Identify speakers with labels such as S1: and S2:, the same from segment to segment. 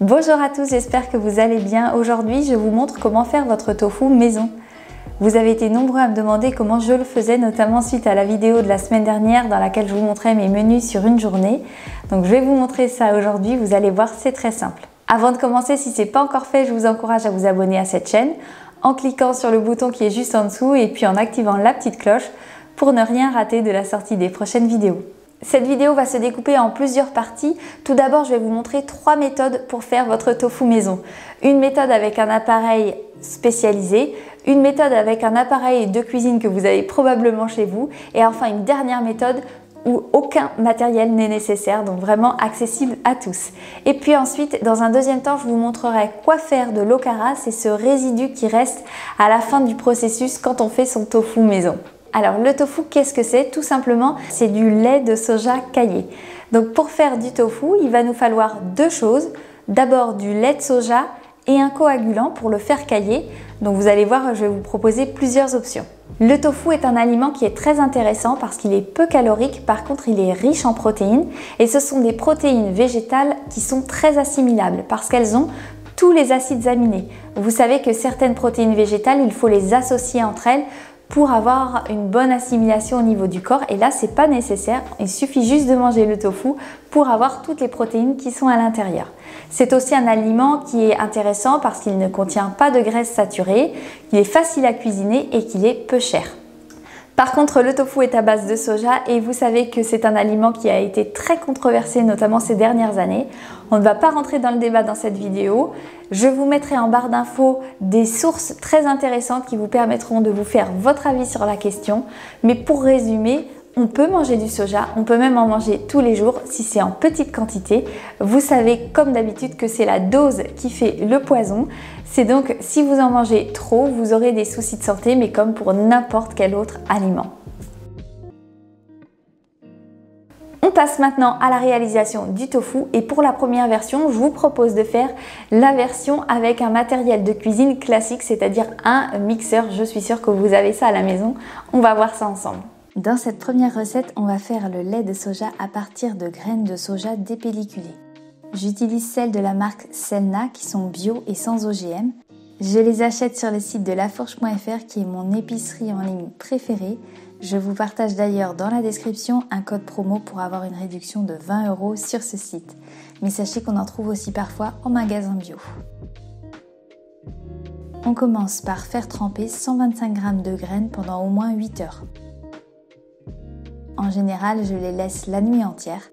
S1: Bonjour à tous, j'espère que vous allez bien. Aujourd'hui, je vous montre comment faire votre tofu maison. Vous avez été nombreux à me demander comment je le faisais, notamment suite à la vidéo de la semaine dernière dans laquelle je vous montrais mes menus sur une journée. Donc je vais vous montrer ça aujourd'hui, vous allez voir, c'est très simple. Avant de commencer, si ce n'est pas encore fait, je vous encourage à vous abonner à cette chaîne en cliquant sur le bouton qui est juste en dessous et puis en activant la petite cloche pour ne rien rater de la sortie des prochaines vidéos. Cette vidéo va se découper en plusieurs parties. Tout d'abord, je vais vous montrer 3 méthodes pour faire votre tofu maison. Une méthode avec un appareil spécialisé, une méthode avec un appareil de cuisine que vous avez probablement chez vous et enfin une dernière méthode où aucun matériel n'est nécessaire, donc vraiment accessible à tous. Et puis ensuite, dans un deuxième temps, je vous montrerai quoi faire de l'okara, c'est ce résidu qui reste à la fin du processus quand on fait son tofu maison. Alors le tofu, qu'est-ce que c'est? Tout simplement, c'est du lait de soja caillé. Donc pour faire du tofu, il va nous falloir deux choses. D'abord du lait de soja et un coagulant pour le faire cailler. Donc vous allez voir, je vais vous proposer plusieurs options. Le tofu est un aliment qui est très intéressant parce qu'il est peu calorique, par contre il est riche en protéines et ce sont des protéines végétales qui sont très assimilables parce qu'elles ont tous les acides aminés. Vous savez que certaines protéines végétales, il faut les associer entre elles pour avoir une bonne assimilation au niveau du corps et là c'est pas nécessaire, il suffit juste de manger le tofu pour avoir toutes les protéines qui sont à l'intérieur. C'est aussi un aliment qui est intéressant parce qu'il ne contient pas de graisse saturée, il est facile à cuisiner et qu'il est peu cher. Par contre, le tofu est à base de soja et vous savez que c'est un aliment qui a été très controversé, notamment ces dernières années. On ne va pas rentrer dans le débat dans cette vidéo. Je vous mettrai en barre d'infos des sources très intéressantes qui vous permettront de vous faire votre avis sur la question. Mais pour résumer, on peut manger du soja, on peut même en manger tous les jours si c'est en petite quantité. Vous savez comme d'habitude que c'est la dose qui fait le poison. C'est donc si vous en mangez trop, vous aurez des soucis de santé, mais comme pour n'importe quel autre aliment. On passe maintenant à la réalisation du tofu et pour la première version, je vous propose de faire la version avec un matériel de cuisine classique, c'est-à-dire un mixeur. Je suis sûre que vous avez ça à la maison. On va voir ça ensemble. Dans cette première recette, on va faire le lait de soja à partir de graines de soja dépelliculées. J'utilise celles de la marque Selna qui sont bio et sans OGM. Je les achète sur le site de lafourche.fr qui est mon épicerie en ligne préférée. Je vous partage d'ailleurs dans la description un code promo pour avoir une réduction de 20 € sur ce site. Mais sachez qu'on en trouve aussi parfois en magasin bio. On commence par faire tremper 125 g de graines pendant au moins 8 heures. En général, je les laisse la nuit entière.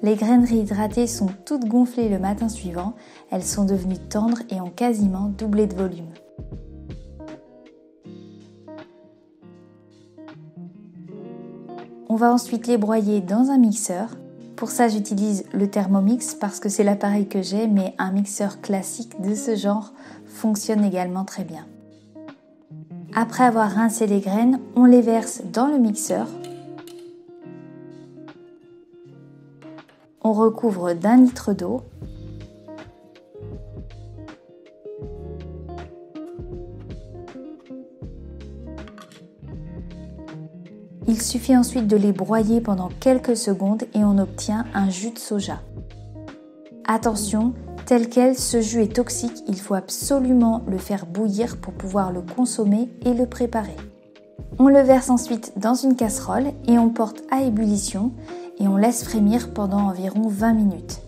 S1: Les graines réhydratées sont toutes gonflées le matin suivant. Elles sont devenues tendres et ont quasiment doublé de volume. On va ensuite les broyer dans un mixeur. Pour ça, j'utilise le Thermomix parce que c'est l'appareil que j'ai, mais un mixeur classique de ce genre fonctionne également très bien. Après avoir rincé les graines, on les verse dans le mixeur. On recouvre d'1 litre d'eau. Il suffit ensuite de les broyer pendant quelques secondes et on obtient un jus de soja. Attention, tel quel, ce jus est toxique, il faut absolument le faire bouillir pour pouvoir le consommer et le préparer. On le verse ensuite dans une casserole et on porte à ébullition et on laisse frémir pendant environ 20 minutes.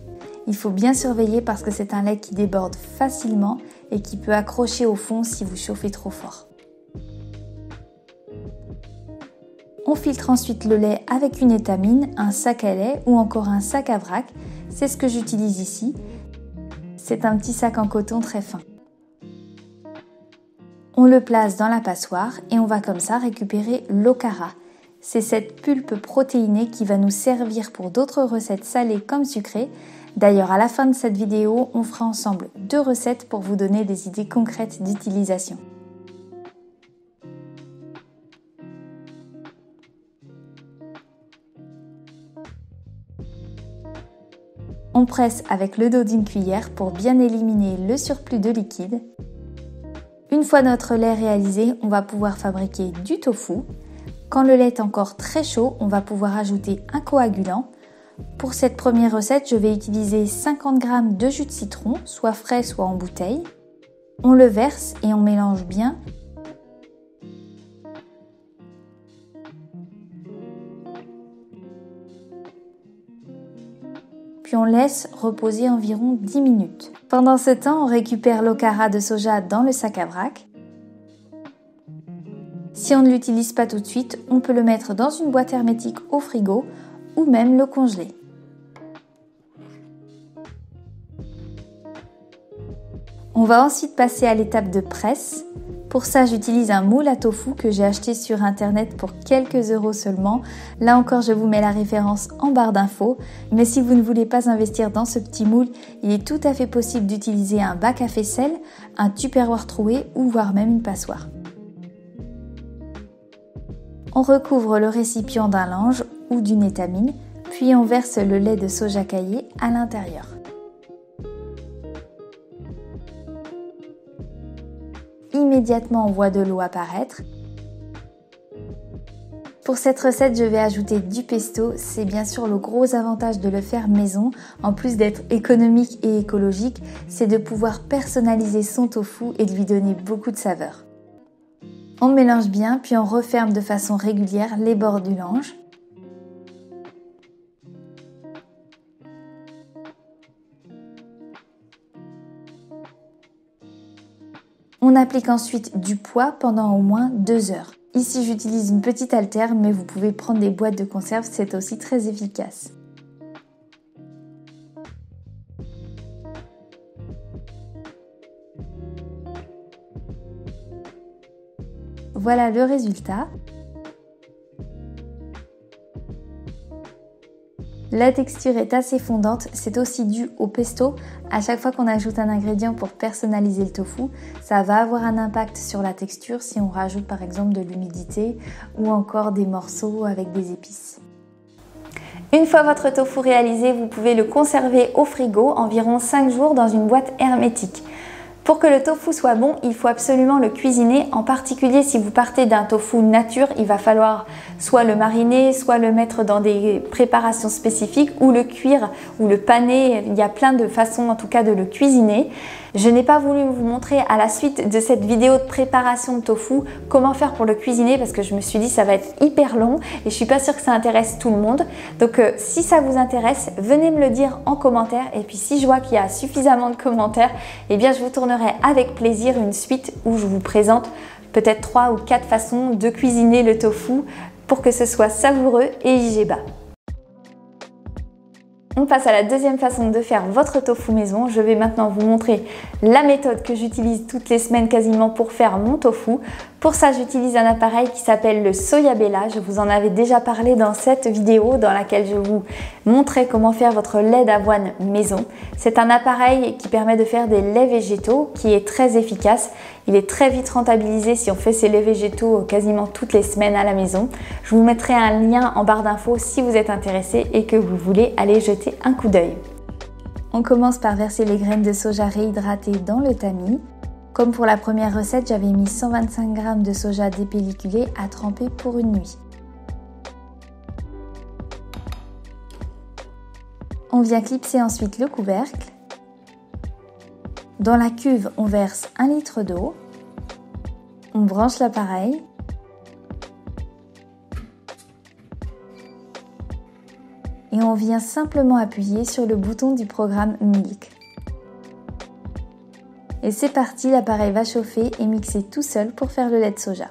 S1: Il faut bien surveiller parce que c'est un lait qui déborde facilement et qui peut accrocher au fond si vous chauffez trop fort. On filtre ensuite le lait avec une étamine, un sac à lait ou encore un sac à vrac. C'est ce que j'utilise ici. C'est un petit sac en coton très fin. On le place dans la passoire et on va comme ça récupérer l'okara. C'est cette pulpe protéinée qui va nous servir pour d'autres recettes salées comme sucrées. D'ailleurs, à la fin de cette vidéo, on fera ensemble 2 recettes pour vous donner des idées concrètes d'utilisation. On presse avec le dos d'une cuillère pour bien éliminer le surplus de liquide. Une fois notre lait réalisé, on va pouvoir fabriquer du tofu. Quand le lait est encore très chaud, on va pouvoir ajouter un coagulant. Pour cette première recette, je vais utiliser 50 g de jus de citron, soit frais, soit en bouteille. On le verse et on mélange bien. Puis on laisse reposer environ 10 minutes. Pendant ce temps, on récupère l'okara de soja dans le sac à vrac. Si on ne l'utilise pas tout de suite, on peut le mettre dans une boîte hermétique au frigo ou même le congeler. On va ensuite passer à l'étape de presse. Pour ça, j'utilise un moule à tofu que j'ai acheté sur internet pour quelques euros seulement. Là encore, je vous mets la référence en barre d'infos. Mais si vous ne voulez pas investir dans ce petit moule, il est tout à fait possible d'utiliser un bac à faisselle, un tupperware troué ou voire même une passoire. On recouvre le récipient d'un lange ou d'une étamine, puis on verse le lait de soja caillé à l'intérieur. Immédiatement, on voit de l'eau apparaître. Pour cette recette, je vais ajouter du pesto. C'est bien sûr le gros avantage de le faire maison. En plus d'être économique et écologique, c'est de pouvoir personnaliser son tofu et de lui donner beaucoup de saveur. On mélange bien, puis on referme de façon régulière les bords du lange. On applique ensuite du poids pendant au moins 2 heures. Ici, j'utilise une petite haltère, mais vous pouvez prendre des boîtes de conserve, c'est aussi très efficace. Voilà le résultat. La texture est assez fondante, c'est aussi dû au pesto. À chaque fois qu'on ajoute un ingrédient pour personnaliser le tofu, ça va avoir un impact sur la texture si on rajoute par exemple de l'humidité ou encore des morceaux avec des épices. Une fois votre tofu réalisé, vous pouvez le conserver au frigo environ 5 jours dans une boîte hermétique. Pour que le tofu soit bon, il faut absolument le cuisiner. En particulier, si vous partez d'un tofu nature, il va falloir soit le mariner, soit le mettre dans des préparations spécifiques ou le cuire ou le paner. Il y a plein de façons en tout cas de le cuisiner. Je n'ai pas voulu vous montrer à la suite de cette vidéo de préparation de tofu comment faire pour le cuisiner parce que je me suis dit ça va être hyper long et je suis pas sûre que ça intéresse tout le monde. Donc si ça vous intéresse, venez me le dire en commentaire et puis si je vois qu'il y a suffisamment de commentaires, eh bien je vous tournerai avec plaisir une suite où je vous présente peut-être 3 ou 4 façons de cuisiner le tofu pour que ce soit savoureux et IGBA. On passe à la deuxième façon de faire votre tofu maison. Je vais maintenant vous montrer la méthode que j'utilise toutes les semaines quasiment pour faire mon tofu. Pour ça, j'utilise un appareil qui s'appelle le Soyabella. Je vous en avais déjà parlé dans cette vidéo dans laquelle je vous montrais comment faire votre lait d'avoine maison. C'est un appareil qui permet de faire des laits végétaux qui est très efficace. Il est très vite rentabilisé si on fait ses laits végétaux quasiment toutes les semaines à la maison. Je vous mettrai un lien en barre d'infos si vous êtes intéressé et que vous voulez aller jeter un coup d'œil. On commence par verser les graines de soja réhydratées dans le tamis. Comme pour la première recette, j'avais mis 125 g de soja dépelliculé à tremper pour une nuit. On vient clipser ensuite le couvercle. Dans la cuve, on verse 1 litre d'eau. On branche l'appareil. Et on vient simplement appuyer sur le bouton du programme Milk. Et c'est parti, l'appareil va chauffer et mixer tout seul pour faire le lait de soja.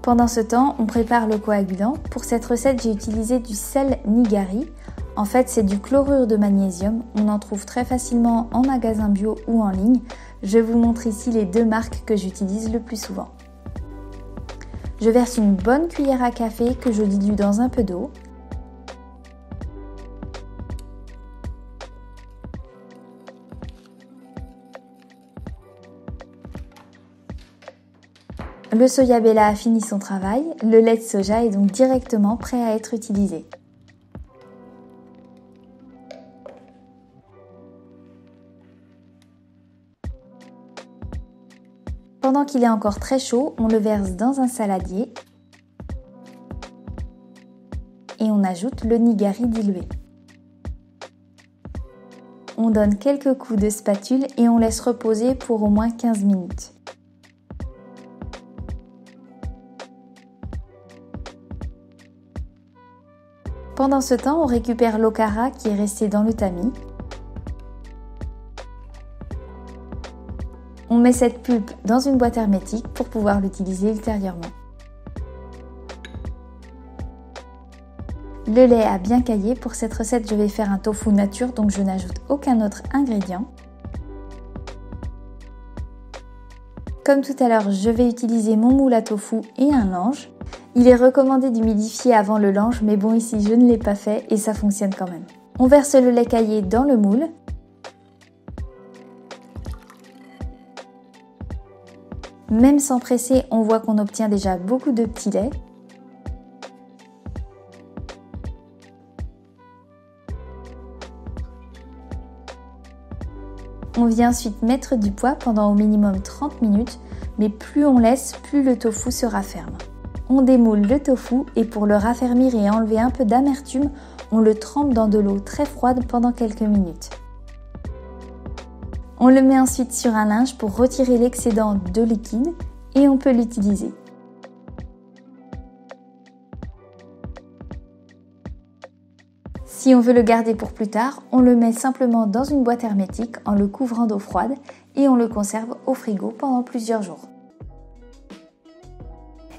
S1: Pendant ce temps, on prépare le coagulant. Pour cette recette, j'ai utilisé du sel Nigari. En fait, c'est du chlorure de magnésium. On en trouve très facilement en magasin bio ou en ligne. Je vous montre ici les 2 marques que j'utilise le plus souvent. Je verse une bonne cuillère à café que je dilue dans un peu d'eau. Le Soyabella a fini son travail, le lait de soja est donc directement prêt à être utilisé. Pendant qu'il est encore très chaud, on le verse dans un saladier et on ajoute le nigari dilué. On donne quelques coups de spatule et on laisse reposer pour au moins 15 minutes. Pendant ce temps, on récupère l'okara qui est resté dans le tamis. On met cette pulpe dans une boîte hermétique pour pouvoir l'utiliser ultérieurement. Le lait a bien caillé. Pour cette recette, je vais faire un tofu nature, donc je n'ajoute aucun autre ingrédient. Comme tout à l'heure, je vais utiliser mon moule à tofu et un lange. Il est recommandé d'humidifier avant le lange, mais bon, ici je ne l'ai pas fait et ça fonctionne quand même. On verse le lait caillé dans le moule. Même sans presser, on voit qu'on obtient déjà beaucoup de petits laits. On vient ensuite mettre du poids pendant au minimum 30 minutes, mais plus on laisse, plus le tofu se rafferme. On démoule le tofu et pour le raffermir et enlever un peu d'amertume, on le trempe dans de l'eau très froide pendant quelques minutes. On le met ensuite sur un linge pour retirer l'excédent de liquide et on peut l'utiliser. Si on veut le garder pour plus tard, on le met simplement dans une boîte hermétique en le couvrant d'eau froide et on le conserve au frigo pendant plusieurs jours.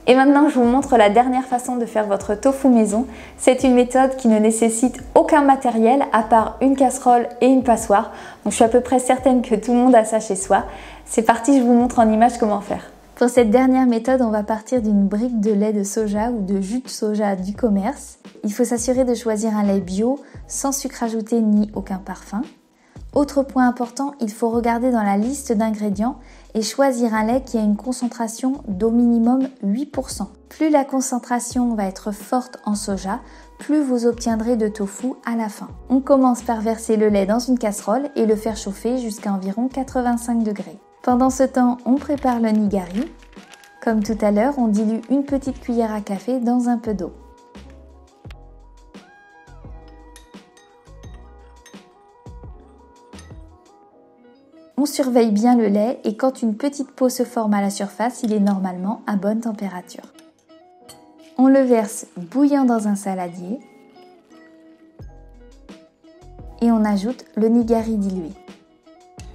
S1: Et maintenant, je vous montre la dernière façon de faire votre tofu maison. C'est une méthode qui ne nécessite aucun matériel à part une casserole et une passoire. Donc je suis à peu près certaine que tout le monde a ça chez soi. C'est parti, je vous montre en image comment faire. Pour cette dernière méthode, on va partir d'une brique de lait de soja ou de jus de soja du commerce. Il faut s'assurer de choisir un lait bio, sans sucre ajouté ni aucun parfum. Autre point important, il faut regarder dans la liste d'ingrédients et choisir un lait qui a une concentration d'au minimum 8%. Plus la concentration va être forte en soja, plus vous obtiendrez de tofu à la fin. On commence par verser le lait dans une casserole et le faire chauffer jusqu'à environ 85 degrés. Pendant ce temps, on prépare le nigari. Comme tout à l'heure, on dilue une petite cuillère à café dans un peu d'eau. On surveille bien le lait et quand une petite peau se forme à la surface, il est normalement à bonne température. On le verse bouillant dans un saladier et on ajoute le nigari dilué.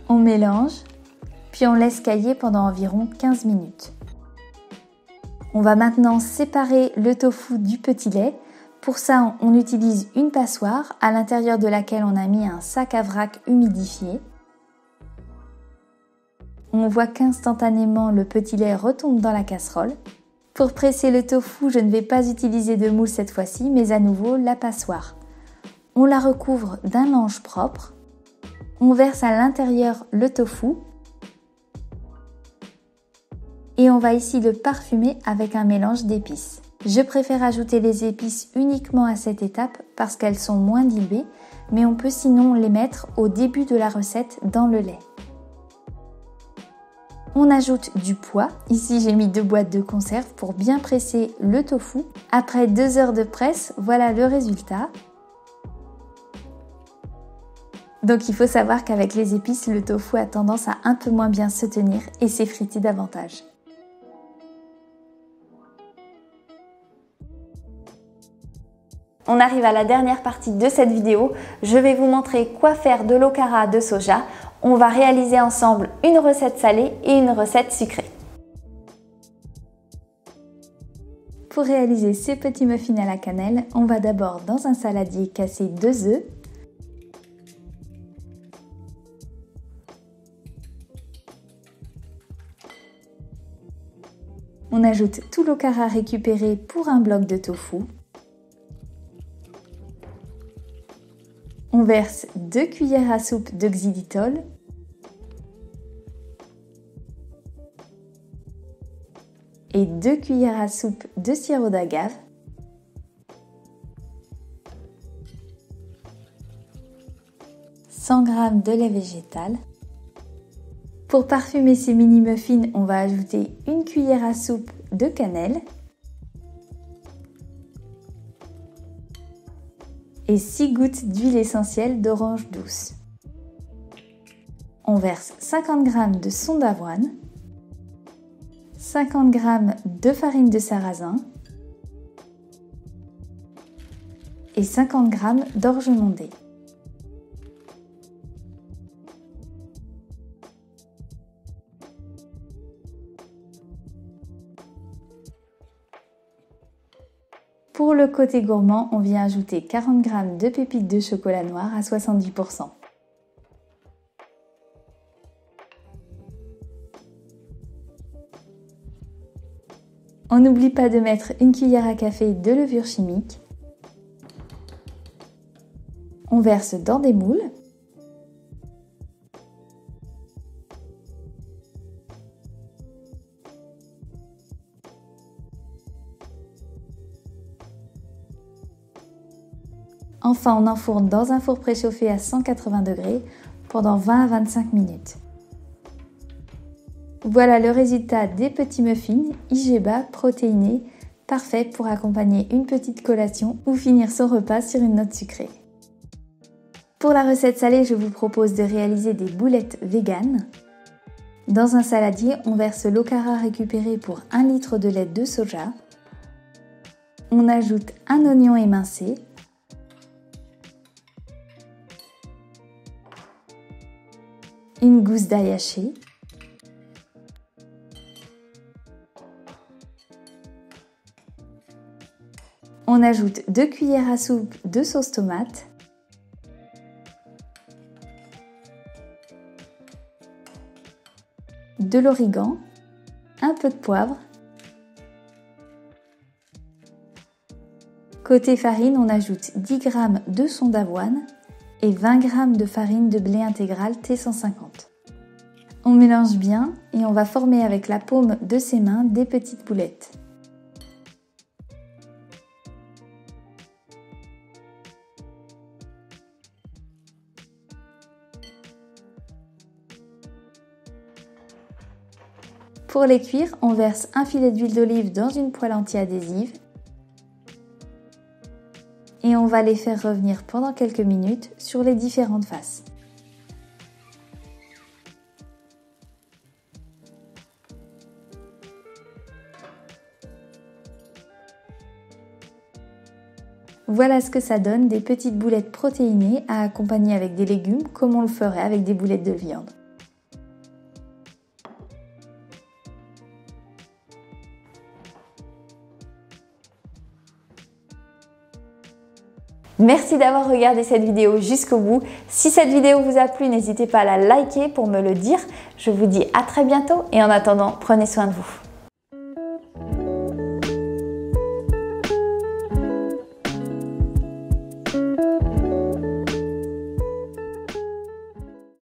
S1: On mélange, puis on laisse cailler pendant environ 15 minutes. On va maintenant séparer le tofu du petit lait. Pour ça, on utilise une passoire à l'intérieur de laquelle on a mis un sac à vrac humidifié. On voit qu'instantanément le petit lait retombe dans la casserole. Pour presser le tofu, je ne vais pas utiliser de moule cette fois-ci, mais à nouveau la passoire. On la recouvre d'un lange propre. On verse à l'intérieur le tofu. Et on va ici le parfumer avec un mélange d'épices. Je préfère ajouter les épices uniquement à cette étape parce qu'elles sont moins diluées, mais on peut sinon les mettre au début de la recette dans le lait. On ajoute du poids. Ici, j'ai mis 2 boîtes de conserve pour bien presser le tofu. Après 2 heures de presse, voilà le résultat. Donc il faut savoir qu'avec les épices, le tofu a tendance à un peu moins bien se tenir et s'effriter davantage. On arrive à la dernière partie de cette vidéo. Je vais vous montrer quoi faire de l'okara de soja. On va réaliser ensemble une recette salée et une recette sucrée. Pour réaliser ces petits muffins à la cannelle, on va d'abord dans un saladier casser 2 œufs. On ajoute tout l'okara récupéré pour un bloc de tofu. On verse 2 cuillères à soupe de xylitol. Et 2 cuillères à soupe de sirop d'agave. « 100 g de lait végétal. Pour parfumer ces mini muffins, on va ajouter une cuillère à soupe de cannelle et 6 gouttes d'huile essentielle d'orange douce. On verse 50 g de son d'avoine, 50 g de farine de sarrasin et 50 g d'orge mondée. Pour le côté gourmand, on vient ajouter 40 g de pépites de chocolat noir à 70%. On n'oublie pas de mettre une cuillère à café de levure chimique. On verse dans des moules. Enfin, on enfourne dans un four préchauffé à 180 degrés pendant 20 à 25 minutes. Voilà le résultat des petits muffins IGBA protéinés, parfait pour accompagner une petite collation ou finir son repas sur une note sucrée. Pour la recette salée, je vous propose de réaliser des boulettes véganes. Dans un saladier, on verse l'eau cara récupérée pour 1 litre de lait de soja. On ajoute un oignon émincé, une gousse d'ail haché, on ajoute 2 cuillères à soupe de sauce tomate, de l'origan, un peu de poivre. Côté farine, on ajoute 10 g de son d'avoine et 20 g de farine de blé intégral T150. On mélange bien et on va former avec la paume de ses mains des petites boulettes. Pour les cuire, on verse un filet d'huile d'olive dans une poêle anti-adhésive et on va les faire revenir pendant quelques minutes sur les différentes faces. Voilà ce que ça donne, des petites boulettes protéinées à accompagner avec des légumes comme on le ferait avec des boulettes de viande. Merci d'avoir regardé cette vidéo jusqu'au bout. Si cette vidéo vous a plu, n'hésitez pas à la liker pour me le dire. Je vous dis à très bientôt et en attendant, prenez soin de vous.